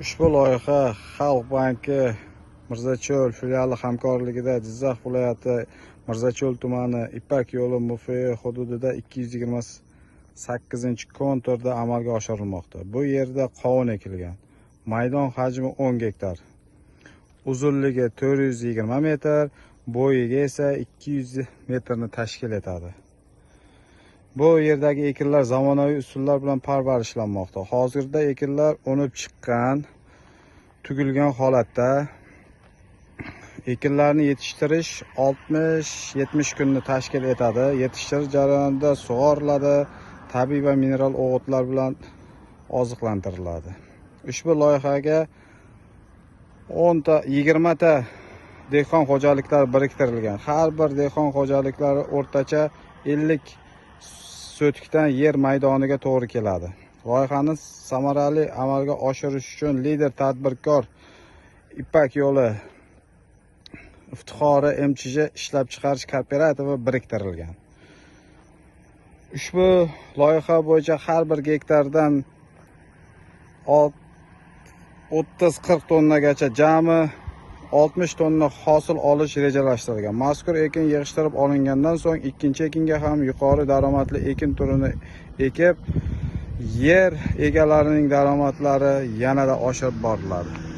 Ushbu loyiha Xalq banki Mirzacho'l filiali hamkorligida Jizzax viloyati Mirzacho'l tumani Ipak yo'li MFI hududida 228-konturda amalga oshirilmoqda. Bu yerda qovun ekilgan. Maydon hajmi 10 gektar. Uzunligi 420 metr, bo'yiga esa 200 metrni tashkil etadi. Bu yerdagi ekinlar zamonaviy usullar bilan parvarishlanmoqda. Hozirda ekinlar unib chiqqan, tugilgan holatda. Ekinlarni yetishtirish 60-70 kunni tashkil etadi. Yetishtirish jarayonida sug'oriladi, tabiiy va mineral o'g'itlar bilan oziqlantiriladi. Ushbu loyihaga 20 ta dehqon xo'jaliklari biriktirilgan. Har bir dehqon xo'jaliklari o'rtacha 50 sotikdan yer maydoniga to'g'ri keladi. Loyihani samarali amalga oshirish uchun lider tadbirkor Ipak yo'li iftixori MChJ ishlab chiqarish kooperativi biriktirilgan. Ushbu loyiha bo'yicha har bir gektardan 30-40 tonnagacha jami 60 tonna hosil olish rejalashtirilgan. Mazkur ekin yig'ishtirib olingandan so'ng ikkinchi ekinga ham yuqori daromadli ekin turini ekib, yer egalarining daromadlari yanada oshirib boriladi.